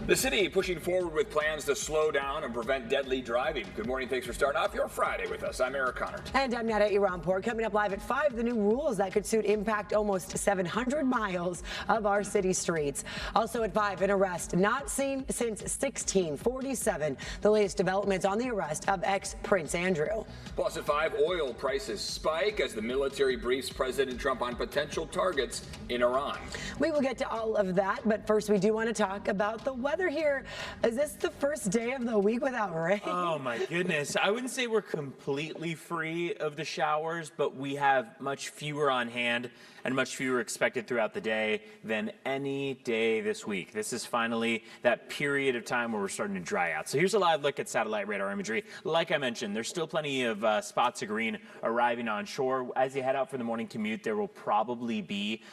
The city pushing forward with plans to slow down and prevent deadly driving. Good morning. Thanks for starting off your Friday with us. I'm Eric Connor. And I'm Nada Iranpour. Coming up live at 5, the new rules that could soon impact almost 700 miles of our city streets. Also at 5, an arrest not seen since 1647. The latest developments on the arrest of ex-Prince Andrew. Plus at 5, oil prices spike as the military briefs President Trump on potential targets in Iran. We will get to all of that, but first we do want to talk about the weather here. Is this the first day of the week without rain? Oh my goodness. I wouldn't say we're completely free of the showers, but we have much fewer on hand and much fewer expected throughout the day than any day this week. This is finally that period of time where we're starting to dry out. So here's a live look at satellite radar imagery. Like I mentioned, there's still plenty of spots of green arriving on shore. As you head out for the morning commute, there will probably be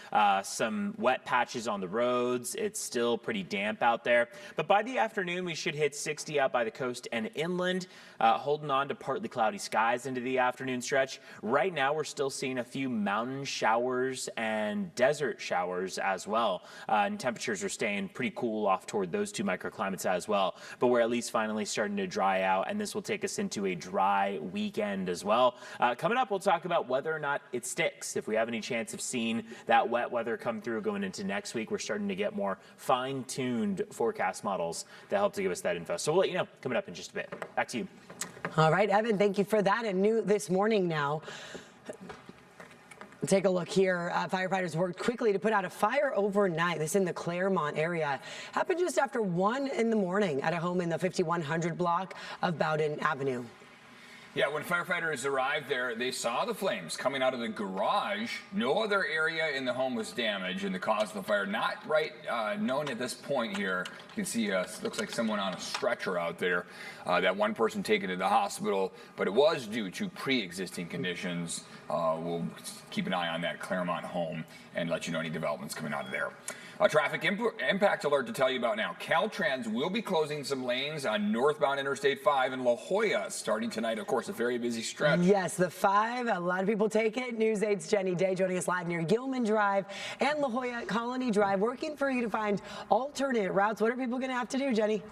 some wet patches on the roads. It's still pretty damp out there. But by the afternoon, we should hit 60 out by the coast and inland, holding on to partly cloudy skies into the afternoon stretch. Right now, we're still seeing a few mountain showers and desert showers as well. And temperatures are staying pretty cool off toward those two microclimates as well. But we're at least finally starting to dry out, and this will take us into a dry weekend as well. Coming up, we'll talk about whether or not it sticks. If we have any chance of seeing that wet weather come through going into next week, we're starting to get more fine-tuned forecast models that help to give us that info. So we'll let you know coming up in just a bit. Back to you. All right, Evan, thank you for that. And new this morning now. Take a look here. Firefighters worked quickly to put out a fire overnight. This in the Claremont area. Happened just after 1 in the morning at a home in the 5100 block of Bowden Avenue. Yeah, when firefighters arrived there, they saw the flames coming out of the garage. No other area in the home was damaged, and the cause of the fire not known at this point here. You can see looks like someone on a stretcher out there. That one person taken to the hospital, but it was due to pre-existing conditions. We'll keep an eye on that Claremont home and let you know any developments coming out of there. A traffic impact alert to tell you about now. Caltrans will be closing some lanes on northbound Interstate 5 in La Jolla starting tonight. Of course, a very busy stretch. Yes, the 5, a lot of people take it. News 8's Jenny Day joining us live near Gilman Drive and La Jolla Colony Drive, working for you to find alternate routes. What are people going to have to do, Jenny?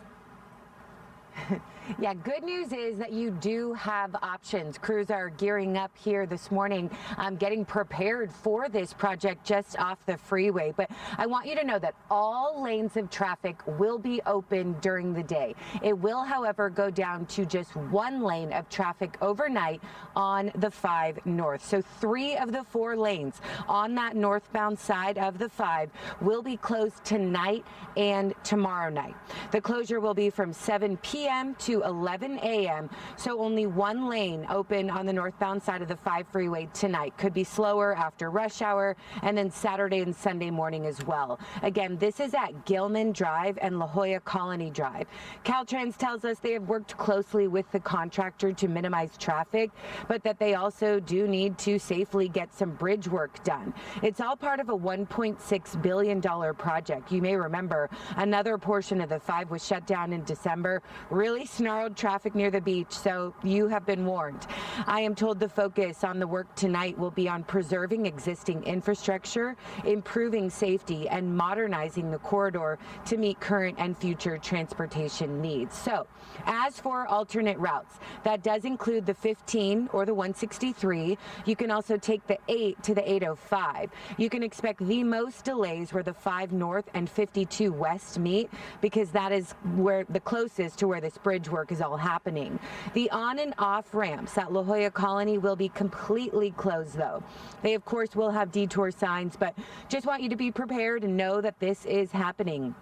Yeah, good news is that you do have options. Crews are gearing up here this morning, getting prepared for this project just off the freeway. But I want you to know that all lanes of traffic will be open during the day. It will, however, go down to just 1 lane of traffic overnight on the 5 North. So 3 of the 4 lanes on that northbound side of the 5 will be closed tonight and tomorrow night. The closure will be from 7 p.m. to 11 a.m. So only 1 lane open on the northbound side of the 5 freeway tonight. Could be slower after rush hour and then Saturday and Sunday morning as well. Again, this is at Gilman Drive and La Jolla Colony Drive. Caltrans tells us they have worked closely with the contractor to minimize traffic, but that they also do need to safely get some bridge work done. It's all part of a $1.6 billion project. You may remember another portion of the 5 was shut down in December. Really snarled traffic near the beach, so you have been warned. I am told the focus on the work tonight will be on preserving existing infrastructure, improving safety, and modernizing the corridor to meet current and future transportation needs. So, as for alternate routes, that does include the 15 or the 163. You can also take the 8 to the 805. You can expect the most delays where the 5 North and 52 West meet, because that is where the closest to where this bridge work is all happening. The on and off ramps at La Jolla Colony will be completely closed, though. They, of course, will have detour signs, but just want you to be prepared and know that this is happening.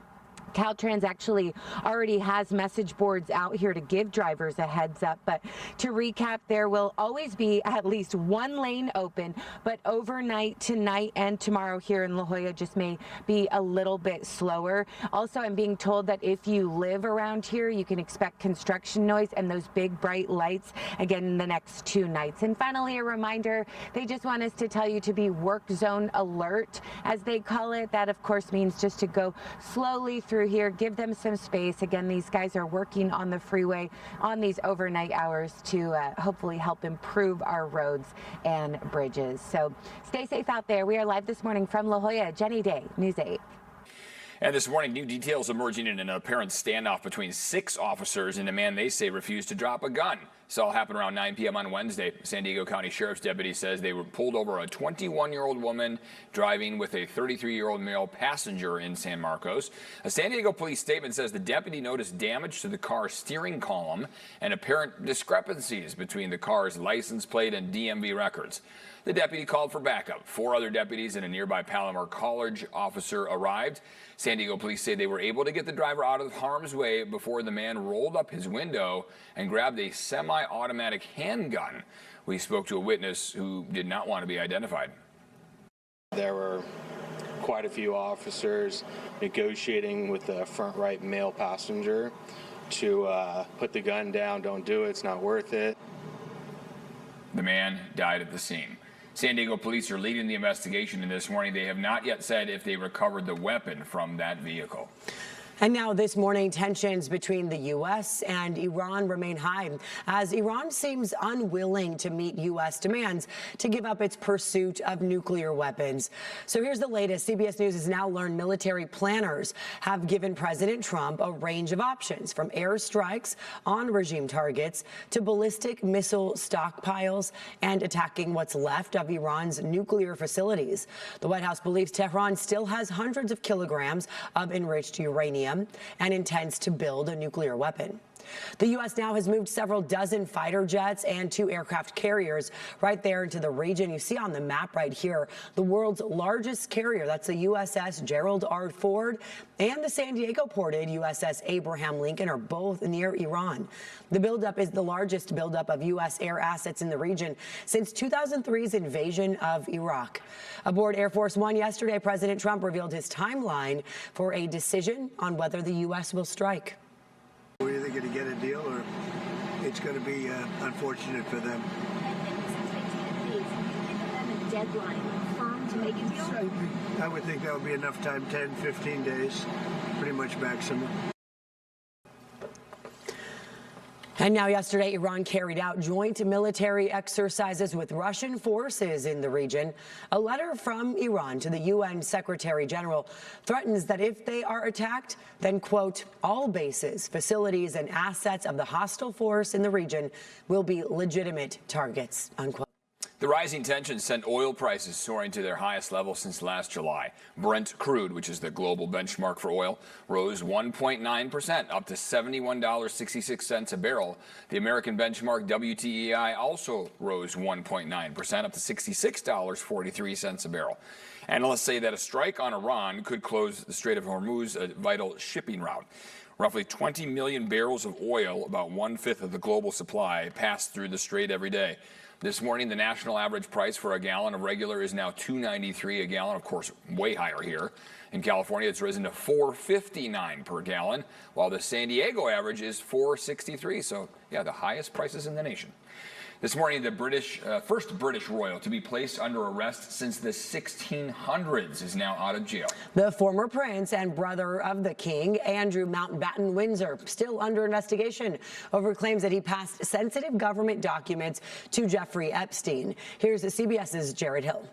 Caltrans actually already has message boards out here to give drivers a heads up. But to recap, there will always be at least 1 lane open, but overnight tonight and tomorrow here in La Jolla just may be a little bit slower. Also, I'm being told that if you live around here, you can expect construction noise and those big bright lights again in the next 2 nights. And finally, a reminder, they just want us to tell you to be work zone alert, as they call it. That, of course, means just to go slowly through here, give them some space. Again, these guys are working on the freeway on these overnight hours to hopefully help improve our roads and bridges. So stay safe out there. We are live this morning from La Jolla. Jenny Day, News 8. And this morning, new details emerging in an apparent standoff between 6 officers and a man they say refused to drop a gun. This all happened around 9 p.m. on Wednesday. San Diego County Sheriff's deputy says they were pulled over a 21-year-old woman driving with a 33-year-old male passenger in San Marcos. A San Diego police statement says the deputy noticed damage to the car's steering column and apparent discrepancies between the car's license plate and DMV records. The deputy called for backup. 4 other deputies and a nearby Palomar College officer arrived. San Diego police say they were able to get the driver out of harm's way before the man rolled up his window and grabbed a semi-automatic handgun. We spoke to a witness who did not want to be identified. There were quite a few officers negotiating with the front right male passenger to put the gun down. Don't do it. It's not worth it. The man died at the scene. San Diego police are leading the investigation, and this morning they have not yet said if they recovered the weapon from that vehicle. And now this morning, tensions between the U.S. and Iran remain high as Iran seems unwilling to meet U.S. demands to give up its pursuit of nuclear weapons. So here's the latest. CBS News has now learned military planners have given President Trump a range of options, from airstrikes on regime targets to ballistic missile stockpiles and attacking what's left of Iran's nuclear facilities. The White House believes Tehran still has hundreds of kilograms of enriched uranium and intends to build a nuclear weapon. The U.S. now has moved several dozen fighter jets and 2 aircraft carriers right there into the region. You see on the map right here, the world's largest carrier. That's the USS Gerald R. Ford and the San Diego-ported USS Abraham Lincoln are both near Iran. The buildup is the largest buildup of U.S. air assets in the region since 2003's invasion of Iraq. Aboard Air Force One yesterday, President Trump revealed his timeline for a decision on whether the U.S. will strike. We're either going to get a deal or it's going to be unfortunate for them. A deadline firm to make a deal? I would think that would be enough time, 10, 15 days, pretty much maximum. And now yesterday, Iran carried out joint military exercises with Russian forces in the region. A letter from Iran to the UN Secretary General threatens that if they are attacked, then, quote, all bases, facilities, and assets of the hostile force in the region will be legitimate targets, unquote. The rising tensions sent oil prices soaring to their highest level since last July. Brent crude, which is the global benchmark for oil, rose 1.9%, up to $71.66 a barrel. The American benchmark WTI also rose 1.9%, up to $66.43 a barrel. Analysts say that a strike on Iran could close the Strait of Hormuz, a vital shipping route. Roughly 20 million barrels of oil, about 1/5 of the global supply, pass through the strait every day. This morning, the national average price for a gallon of regular is now $2.93 a gallon, of course, way higher here. In California, it's risen to $4.59 per gallon, while the San Diego average is $4.63. So, yeah, the highest prices in the nation. This morning, the first British royal to be placed under arrest since the 1600s is now out of jail. The former prince and brother of the king, Andrew Mountbatten Windsor, still under investigation over claims that he passed sensitive government documents to Jeffrey Epstein. Here's CBS's Jared Hill.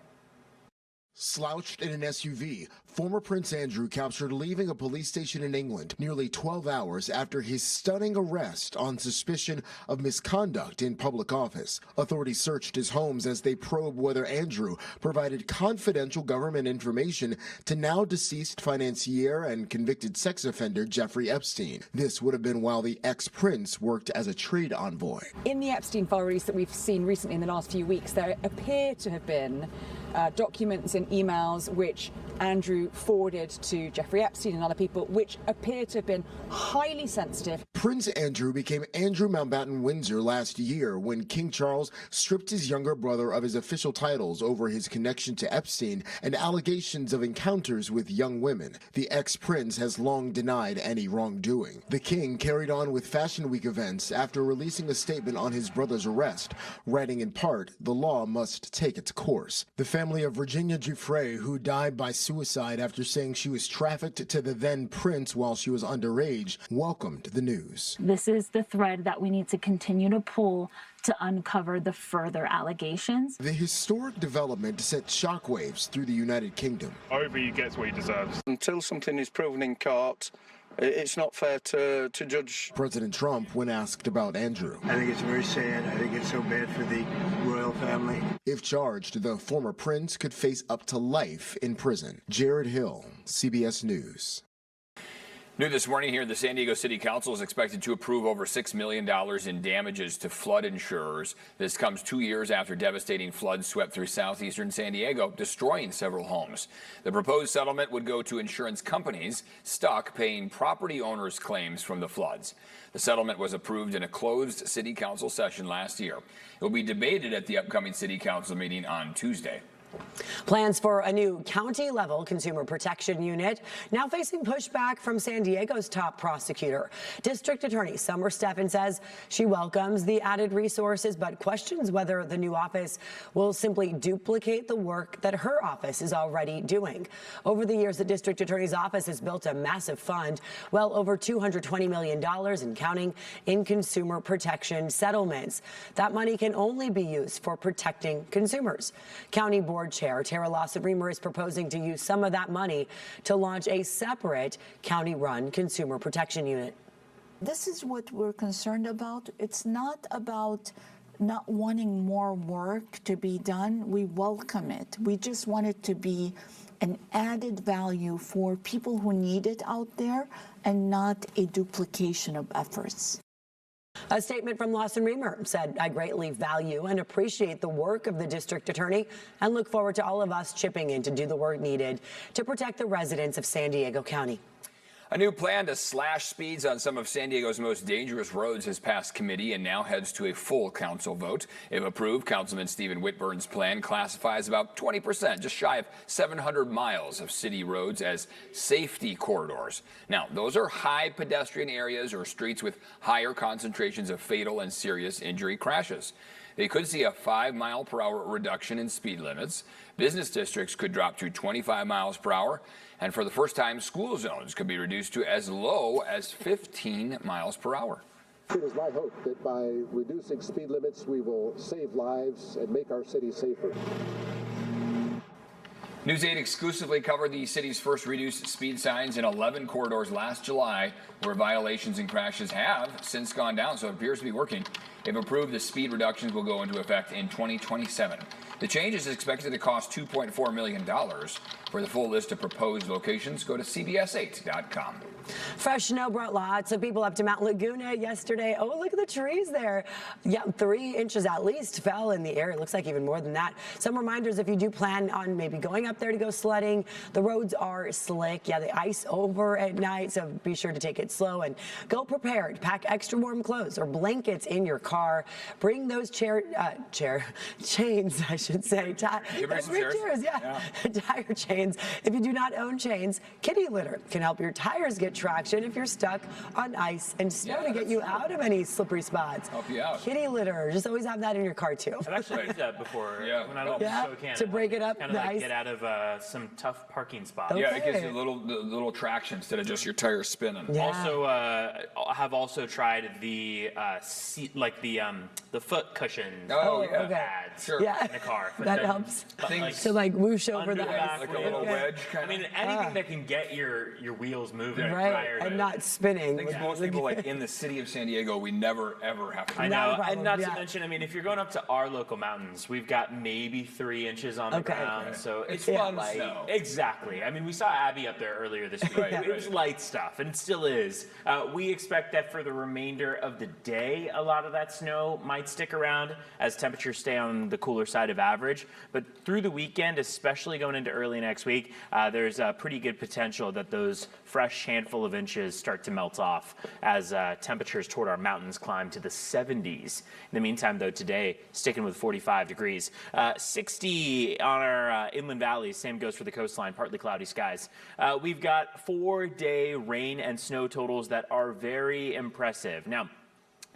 Slouched in an SUV, former Prince Andrew captured leaving a police station in England nearly 12 hours after his stunning arrest on suspicion of misconduct in public office. Authorities searched his homes as they probe whether Andrew provided confidential government information to now deceased financier and convicted sex offender Jeffrey Epstein. This would have been while the ex-prince worked as a trade envoy. In the Epstein file release that we've seen recently in the last few weeks, there appear to have been documents and emails which Andrew forwarded to Jeffrey Epstein and other people, which appear to have been highly sensitive. Prince Andrew became Andrew Mountbatten Windsor last year when King Charles stripped his younger brother of his official titles over his connection to Epstein and allegations of encounters with young women. The ex-prince has long denied any wrongdoing. The king carried on with Fashion Week events after releasing a statement on his brother's arrest, writing in part, "The law must take its course." The family family of Virginia Giuffre, who died by suicide after saying she was trafficked to the then prince while she was underage, welcomed the news. This is the thread that we need to continue to pull to uncover the further allegations. The historic development sent shockwaves through the United Kingdom. Obi gets what he deserves. Until something is proven in court, it's not fair to judge. President Trump, when asked about Andrew. I think it's very sad. I think it's so bad for the royal family. If charged, the former prince could face up to life in prison. Jared Hill, CBS News. New this morning here, the San Diego City Council is expected to approve over $6 million in damages to flood insurers. This comes 2 years after devastating floods swept through southeastern San Diego, destroying several homes. The proposed settlement would go to insurance companies stuck paying property owners' claims from the floods. The settlement was approved in a closed City Council session last year. It will be debated at the upcoming City Council meeting on Tuesday. Plans for a new county-level consumer protection unit now facing pushback from San Diego's top prosecutor. District Attorney Summer Steffen says she welcomes the added resources, but questions whether the new office will simply duplicate the work that her office is already doing. Over the years, the District Attorney's office has built a massive fund, well over $220 million and counting, in consumer protection settlements. That money can only be used for protecting consumers. County Board Chair Tara Lawson-Remer is proposing to use some of that money to launch a separate county-run consumer protection unit. This is what we're concerned about. It's not about not wanting more work to be done. We welcome it. We just want it to be an added value for people who need it out there and not a duplication of efforts. A statement from Lawson-Remer said, "I greatly value and appreciate the work of the district attorney and look forward to all of us chipping in to do the work needed to protect the residents of San Diego County." A new plan to slash speeds on some of San Diego's most dangerous roads has passed committee and now heads to a full council vote. If approved, Councilman Stephen Whitburn's plan classifies about 20%, just shy of 700 miles of city roads as safety corridors. Now, those are high pedestrian areas or streets with higher concentrations of fatal and serious injury crashes. They could see a 5-mile-per-hour reduction in speed limits. Business districts could drop to 25 miles per hour. And for the first time, school zones could be reduced to as low as 15 miles per hour. It is my hope that by reducing speed limits, we will save lives and make our city safer. News 8 exclusively covered the city's first reduced speed signs in 11 corridors last July, where violations and crashes have since gone down, so it appears to be working. If approved, the speed reductions will go into effect in 2027. The change is expected to cost $2.4 million. For the full list of proposed locations, go to CBS8.com. Fresh snow brought lots of people up to Mount Laguna yesterday. Oh, look at the trees there. Yeah, 3 inches at least fell in the area. It looks like even more than that. Some reminders if you do plan on maybe going up there to go sledding. The roads are slick. Yeah, the ice over at night, so be sure to take it slow and go prepared. Pack extra warm clothes or blankets in your car. Bring those chains, I should say. Chairs, yeah. Tire chains. If you do not own chains, kitty litter can help your tires get traction if you're stuck on ice and snow to get you out of any slippery spots. Help you out. Kitty litter. Just always have that in your car, too. I've actually used that before when I lived in Spokane. To break it up, kind of like get out of some tough parking spots. Okay. Yeah, it gives you the little traction instead of just your tires spinning. Yeah. Also, have also tried the seat, like the foot cushion pads in the car. That helps. To like whoosh over the ice. Like a little wedge kind of. I mean, anything that can get your wheels moving. Right, and not spinning. I think most people, like in the city of San Diego, we never ever have to. I know, and not to mention, I mean, if you're going up to our local mountains, we've got maybe 3 inches on the ground, so it's fun light. snow. Exactly. I mean, we saw Abby up there earlier this week. It was light stuff, and it still is. We expect that for the remainder of the day, a lot of that snow might stick around as temperatures stay on the cooler side of average. But through the weekend, especially going into early next week, there's a pretty good potential that those fresh handful of inches start to melt off as temperatures toward our mountains climb to the 70s. In the meantime, though, today, sticking with 45 degrees. 60 on our inland valleys. Same goes for the coastline, partly cloudy skies. We've got 4-day rain and snow totals that are very impressive. Now,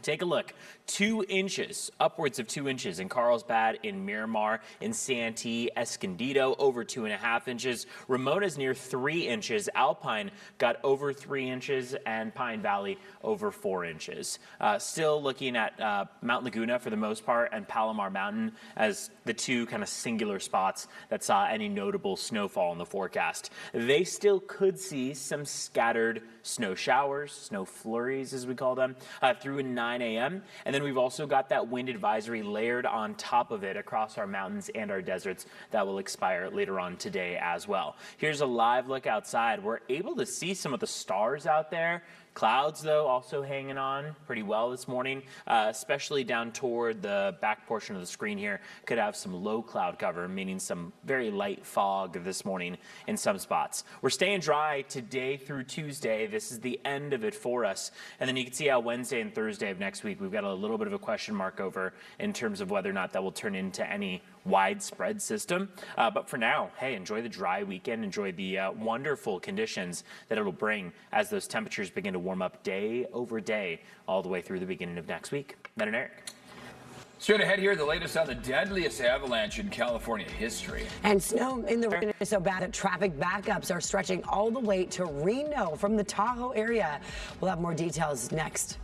Take a look. 2 inches, upwards of 2 inches in Carlsbad, in Miramar, in Santee, Escondido, over 2.5 inches. Ramona's near 3 inches. Alpine got over 3 inches, and Pine Valley over 4 inches. Still looking at Mount Laguna for the most part, and Palomar Mountain as the 2 kind of singular spots that saw any notable snowfall in the forecast. They still could see some scattered snow showers, snow flurries as we call them, through 9 a.m. And then we've also got that wind advisory layered on top of it across our mountains and our deserts that will expire later on today as well. Here's a live look outside. We're able to see some of the stars out there. Clouds, though, also hanging on pretty well this morning, especially down toward the back portion of the screen here. Could have some low cloud cover, meaning some very light fog this morning in some spots. We're staying dry today through Tuesday. This is the end of it for us. And then you can see how Wednesday and Thursday of next week, we've got a little bit of a question mark over in terms of whether or not that will turn into any widespread system. But for now, hey, enjoy the dry weekend. Enjoy the wonderful conditions that it'll bring as those temperatures begin to warm up day over day all the way through the beginning of next week. Ben and Eric. Straight ahead here, the latest on the deadliest avalanche in California history. And snow in the region is so bad that traffic backups are stretching all the way to Reno from the Tahoe area. We'll have more details next.